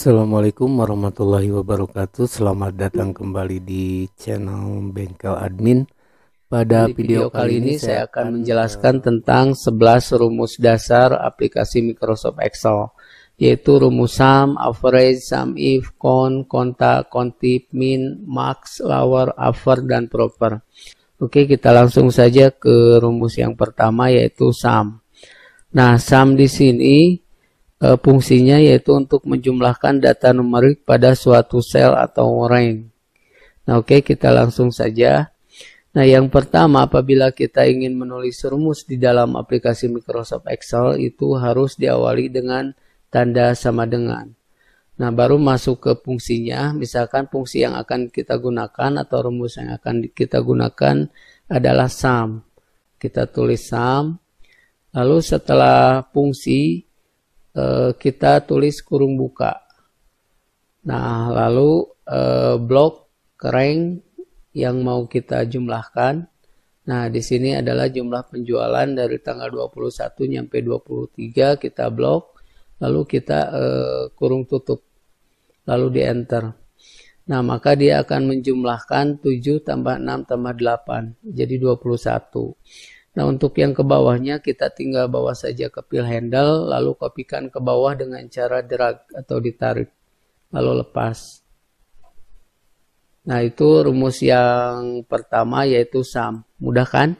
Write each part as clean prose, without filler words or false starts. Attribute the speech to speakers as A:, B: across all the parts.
A: Assalamualaikum warahmatullahi wabarakatuh. Selamat datang kembali di channel Bengkel Admin. Pada video kali ini saya akan menjelaskan tentang 11 rumus dasar aplikasi Microsoft Excel, yaitu rumus sum, average, sum if, count, kontak, contip, min, max, lower, upper, dan proper. Oke, kita langsung saja ke rumus yang pertama, yaitu sum. Nah, sum di sini fungsinya yaitu untuk menjumlahkan data numerik pada suatu sel atau range. Nah, oke, kita langsung saja. Nah, yang pertama, apabila kita ingin menulis rumus di dalam aplikasi Microsoft Excel, itu harus diawali dengan tanda sama dengan. Nah, baru masuk ke fungsinya. Misalkan fungsi yang akan kita gunakan atau rumus yang akan kita gunakan adalah sum. Kita tulis sum. Lalu setelah fungsi, kita tulis kurung buka. Nah, lalu blok rank yang mau kita jumlahkan. Nah, di sini adalah jumlah penjualan dari tanggal 21 sampai 23 kita blok. Lalu kita kurung tutup. Lalu di enter. Nah, maka dia akan menjumlahkan 7 tambah 6 tambah 8. Jadi 21. Nah, untuk yang ke bawahnya kita tinggal bawa saja ke file handle, lalu kopikan ke bawah dengan cara drag atau ditarik, lalu lepas. Nah, itu rumus yang pertama yaitu sum. Mudah kan?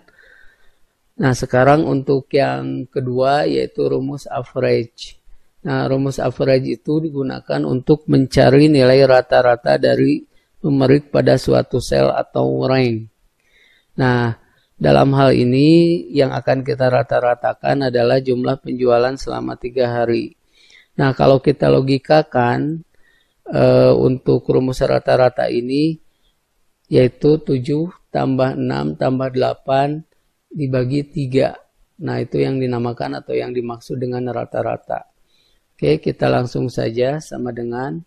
A: Nah, sekarang untuk yang kedua yaitu rumus average. Nah, rumus average itu digunakan untuk mencari nilai rata-rata dari numerik pada suatu sel atau rank. Nah, dalam hal ini yang akan kita rata-ratakan adalah jumlah penjualan selama 3 hari. Nah, kalau kita logikakan untuk rumus rata-rata ini yaitu 7 tambah 6 tambah 8 dibagi 3. Nah, itu yang dinamakan atau yang dimaksud dengan rata-rata. Oke, kita langsung saja sama dengan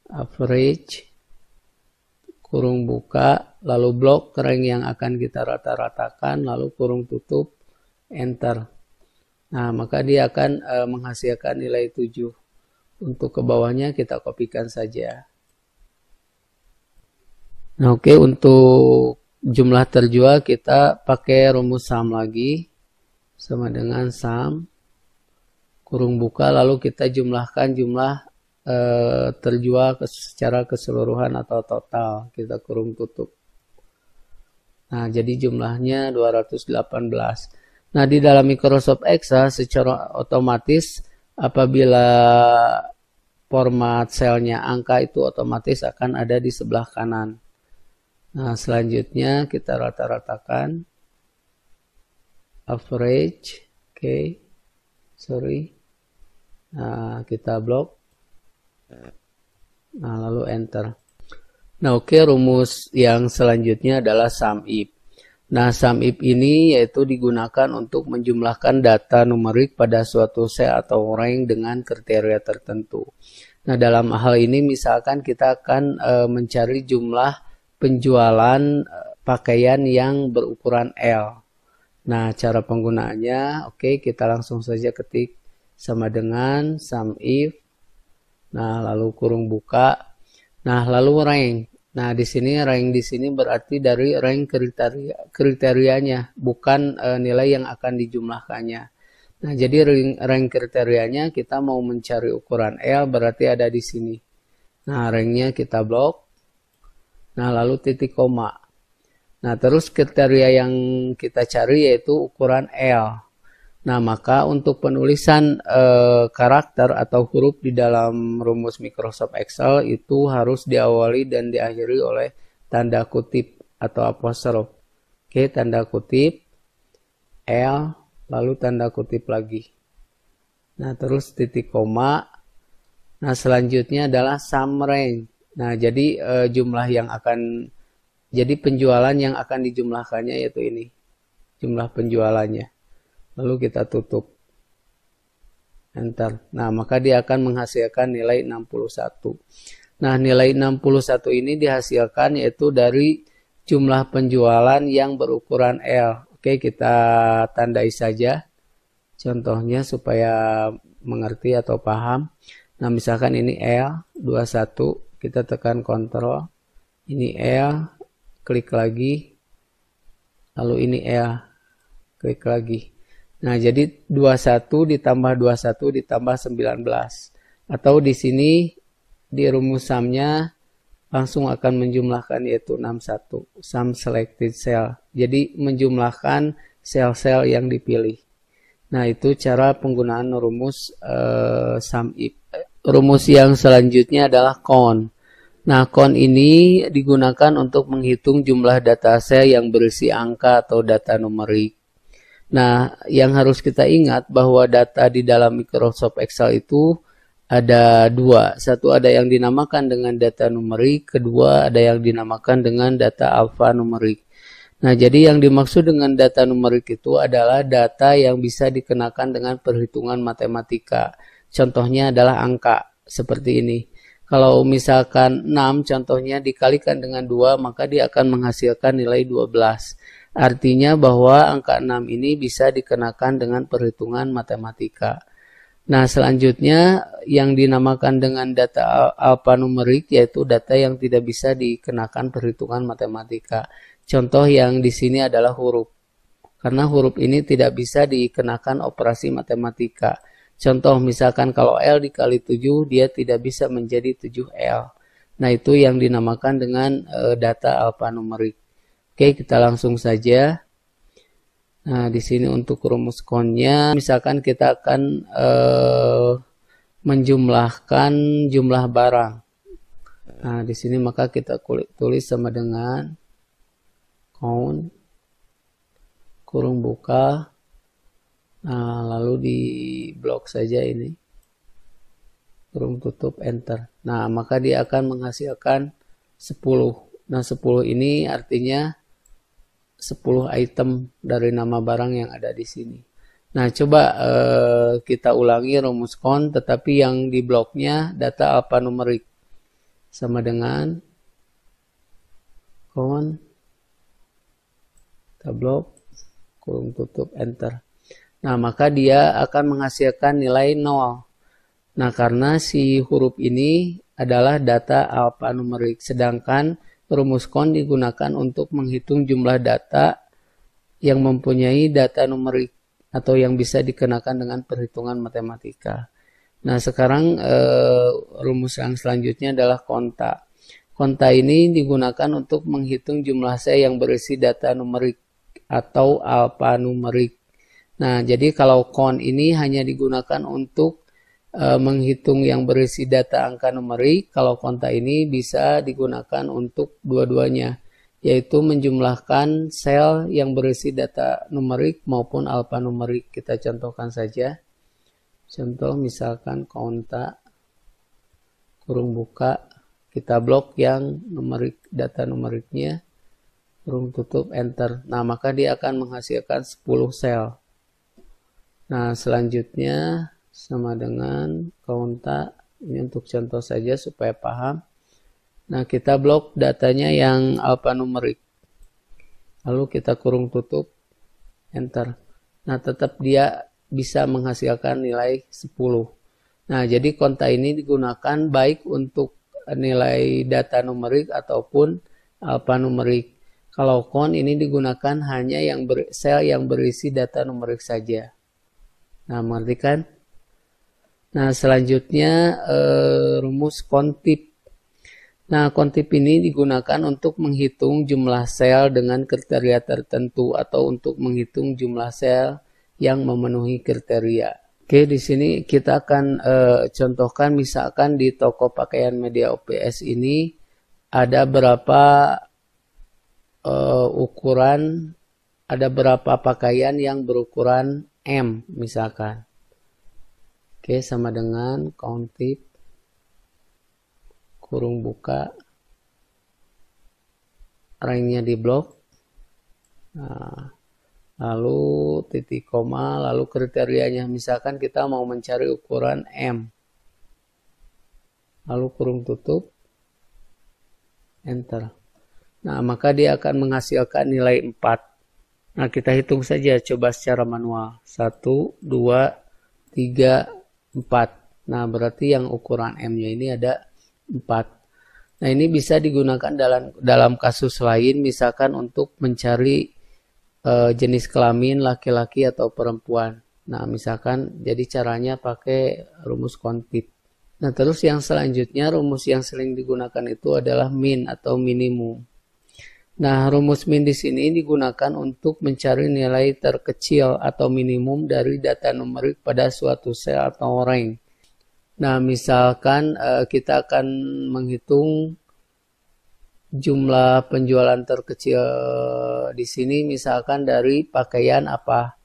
A: average kurung buka, lalu blok rank yang akan kita rata-ratakan, lalu kurung tutup, enter. Nah, maka dia akan menghasilkan nilai 7. Untuk ke bawahnya kita kopikan saja. Nah, oke, untuk jumlah terjual kita pakai rumus sum lagi. Sama dengan sum, kurung buka, lalu kita jumlahkan jumlah terjual secara keseluruhan atau total, kita kurung tutup. Nah, jadi jumlahnya 218. Nah, di dalam Microsoft Excel secara otomatis apabila format selnya angka itu otomatis akan ada di sebelah kanan. Nah, selanjutnya kita rata-ratakan average. Oke, sorry. Nah, kita blok. Nah, lalu enter. Nah, oke, rumus yang selanjutnya adalah sum if. Nah, sum if ini yaitu digunakan untuk menjumlahkan data numerik pada suatu sel atau rank dengan kriteria tertentu. Nah, dalam hal ini misalkan kita akan mencari jumlah penjualan pakaian yang berukuran L. Nah, cara penggunaannya, oke, kita langsung saja ketik sama dengan sum if. Nah, lalu kurung buka. Nah, lalu rank. Nah, di sini rank di sini berarti dari rank kriterianya, bukan nilai yang akan dijumlahkannya. Nah, jadi rank kriterianya kita mau mencari ukuran L berarti ada di sini. Nah, ranknya kita blok. Nah, lalu titik koma. Nah, terus kriteria yang kita cari yaitu ukuran L. Nah, maka untuk penulisan karakter atau huruf di dalam rumus Microsoft Excel itu harus diawali dan diakhiri oleh tanda kutip atau apostrof. Oke, tanda kutip, L, lalu tanda kutip lagi. Nah, terus titik koma. Nah, selanjutnya adalah sum rank. Nah, jadi jumlah yang akan, jadi penjualan yang akan dijumlahkannya yaitu ini. Jumlah penjualannya. Lalu kita tutup, enter. Nah, maka dia akan menghasilkan nilai 61. Nah, nilai 61 ini dihasilkan yaitu dari jumlah penjualan yang berukuran L. Oke, kita tandai saja contohnya supaya mengerti atau paham. Nah, misalkan ini L 21, kita tekan Ctrl, ini L, klik lagi, lalu ini L, klik lagi. Nah, jadi 21 ditambah 21 ditambah 19. Atau di sini di rumus sumnya langsung akan menjumlahkan, yaitu 61. Sum selected cell. Jadi menjumlahkan sel-sel yang dipilih. Nah, itu cara penggunaan rumus sum if. Rumus yang selanjutnya adalah count. Nah, count ini digunakan untuk menghitung jumlah data sel yang berisi angka atau data numerik. Nah, yang harus kita ingat bahwa data di dalam Microsoft Excel itu ada dua. Satu ada yang dinamakan dengan data numerik, kedua ada yang dinamakan dengan data alfanumerik. Nah, jadi yang dimaksud dengan data numerik itu adalah data yang bisa dikenakan dengan perhitungan matematika. Contohnya adalah angka, seperti ini. Kalau misalkan 6 contohnya dikalikan dengan 2, maka dia akan menghasilkan nilai 12. Artinya bahwa angka 6 ini bisa dikenakan dengan perhitungan matematika. Nah, selanjutnya yang dinamakan dengan data alfanumerik yaitu data yang tidak bisa dikenakan perhitungan matematika. Contoh yang di sini adalah huruf. Karena huruf ini tidak bisa dikenakan operasi matematika. Contoh misalkan kalau L dikali 7 dia tidak bisa menjadi 7L. Nah, itu yang dinamakan dengan data alfanumerik. Oke, kita langsung saja. Nah, di sini untuk rumus count-nya, misalkan kita akan menjumlahkan jumlah barang. Nah, di sini maka kita tulis sama dengan count kurung buka. Nah, lalu di blok saja ini. Kurung tutup, enter. Nah, maka dia akan menghasilkan 10. Nah, 10 ini artinya 10 item dari nama barang yang ada di sini. Nah, coba kita ulangi rumus count, tetapi yang di bloknya data alfanumerik. Sama dengan count, kita blok, kurung tutup, enter. Nah, maka dia akan menghasilkan nilai 0. Nah, karena si huruf ini adalah data alfanumerik, sedangkan rumus count digunakan untuk menghitung jumlah data yang mempunyai data numerik atau yang bisa dikenakan dengan perhitungan matematika. Nah, sekarang rumus yang selanjutnya adalah konta. Konta ini digunakan untuk menghitung jumlah sel yang berisi data numerik atau alfanumerik. Nah, jadi kalau count ini hanya digunakan untuk menghitung yang berisi data angka numerik, kalau konta ini bisa digunakan untuk dua-duanya, yaitu menjumlahkan sel yang berisi data numerik maupun alfanumerik. Kita contohkan saja. Contoh misalkan konta kurung buka, kita blok yang numerik, data numeriknya, kurung tutup, enter. Nah, maka dia akan menghasilkan 10 sel. Nah, selanjutnya sama dengan konta, ini untuk contoh saja supaya paham. Nah, kita blok datanya yang alfanumerik. Lalu kita kurung tutup, enter. Nah, tetap dia bisa menghasilkan nilai 10. Nah, jadi konta ini digunakan baik untuk nilai data numerik ataupun alfanumerik. Kalau count ini digunakan hanya yang sel yang berisi data numerik saja. Nah, mengerti kan? Nah, selanjutnya rumus countip. Nah, countip ini digunakan untuk menghitung jumlah sel dengan kriteria tertentu atau untuk menghitung jumlah sel yang memenuhi kriteria. Oke, di sini kita akan contohkan misalkan di toko pakaian media OPS ini ada berapa ukuran, ada berapa pakaian yang berukuran M misalkan. Oke, sama dengan countip kurung buka, ranknya di blok. Nah, lalu titik koma, lalu kriterianya misalkan kita mau mencari ukuran M. Lalu kurung tutup, enter. Nah, maka dia akan menghasilkan nilai 4. Nah, kita hitung saja coba secara manual. 1, 2, 3, 4. Nah, berarti yang ukuran M-nya ini ada 4. Nah, ini bisa digunakan dalam kasus lain, misalkan untuk mencari jenis kelamin laki-laki atau perempuan. Nah, misalkan jadi caranya pakai rumus kontit. Nah, terus yang selanjutnya rumus yang sering digunakan itu adalah min atau minimum. Nah, rumus min di sini digunakan untuk mencari nilai terkecil atau minimum dari data numerik pada suatu sel atau rank. Nah, misalkan kita akan menghitung jumlah penjualan terkecil di sini misalkan dari pakaian apa.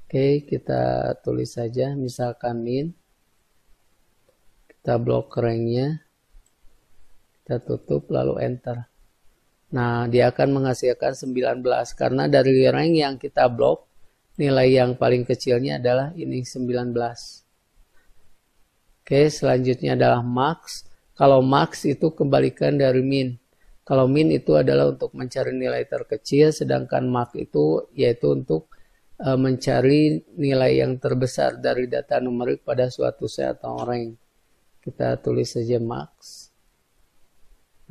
A: Oke, kita tulis saja misalkan min. Kita blok ranknya. Kita tutup lalu enter. Nah, dia akan menghasilkan 19 karena dari rank yang kita blok nilai yang paling kecilnya adalah ini 19. Oke, selanjutnya adalah max. Kalau max itu kebalikan dari min. Kalau min itu adalah untuk mencari nilai terkecil, sedangkan max itu yaitu untuk mencari nilai yang terbesar dari data numerik pada suatu set atau rank. Kita tulis saja max.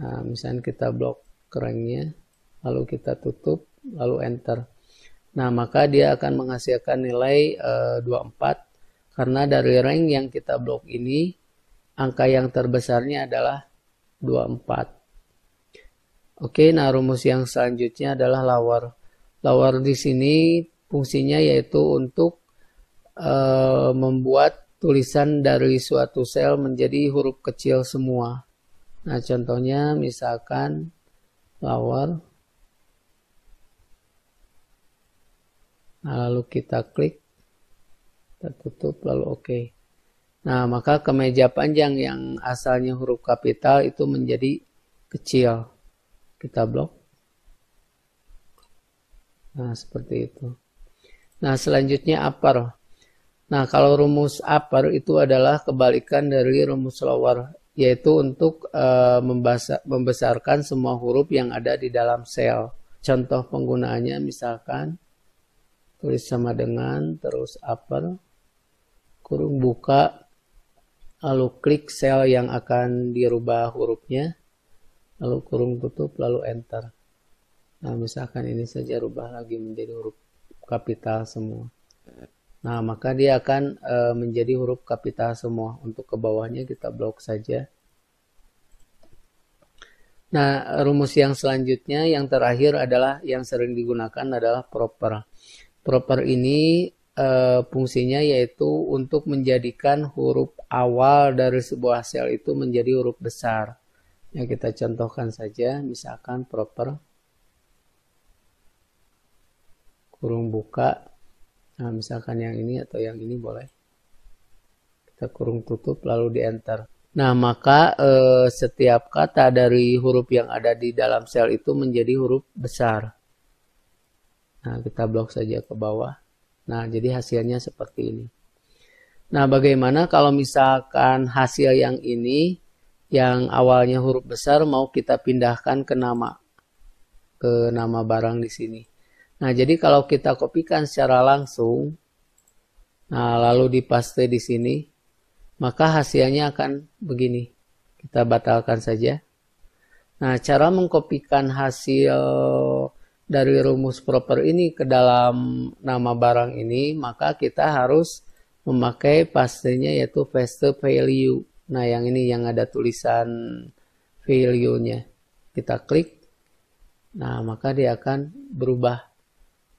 A: Nah, misalnya kita blok ranknya, lalu kita tutup, lalu enter. Nah, maka dia akan menghasilkan nilai 24. Karena dari rank yang kita blok ini, angka yang terbesarnya adalah 24. Oke, nah rumus yang selanjutnya adalah lawar. Lawar di sini fungsinya yaitu untuk membuat tulisan dari suatu sel menjadi huruf kecil semua. Nah, contohnya misalkan lawar. Nah, lalu kita klik. Kita tutup lalu oke. Nah, maka kemeja panjang yang asalnya huruf kapital itu menjadi kecil. Kita blok. Nah, seperti itu. Nah, selanjutnya upper. Nah, kalau rumus upper itu adalah kebalikan dari rumus lower, yaitu untuk membesarkan semua huruf yang ada di dalam sel. Contoh penggunaannya misalkan tulis sama dengan terus upper kurung buka lalu klik sel yang akan dirubah hurufnya lalu kurung tutup lalu enter. Nah, misalkan ini saja rubah lagi menjadi huruf kapital semua. Nah, maka dia akan menjadi huruf kapital semua. Untuk ke bawahnya kita blok saja. Nah, rumus yang selanjutnya yang terakhir adalah yang sering digunakan adalah proper. Proper ini fungsinya yaitu untuk menjadikan huruf awal dari sebuah sel itu menjadi huruf besar. Ya, kita contohkan saja, misalkan proper kurung buka. Nah, misalkan yang ini atau yang ini boleh. Kita kurung tutup lalu di enter. Nah, maka setiap kata dari huruf yang ada di dalam sel itu menjadi huruf besar. Nah, kita blok saja ke bawah. Nah, jadi hasilnya seperti ini. Nah, bagaimana kalau misalkan hasil yang ini, yang awalnya huruf besar, mau kita pindahkan ke nama barang di sini. Nah, jadi kalau kita kopikan secara langsung, nah lalu dipaste di sini, maka hasilnya akan begini. Kita batalkan saja. Nah, cara mengkopikan hasil dari rumus proper ini ke dalam nama barang ini, maka kita harus memakai pastenya yaitu paste value. Nah, yang ini yang ada tulisan value-nya. Kita klik. Nah, maka dia akan berubah.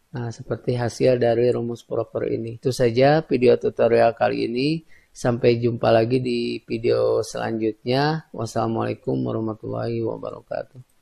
A: Nah, seperti hasil dari rumus proper ini. Itu saja video tutorial kali ini. Sampai jumpa lagi di video selanjutnya. Wassalamualaikum warahmatullahi wabarakatuh.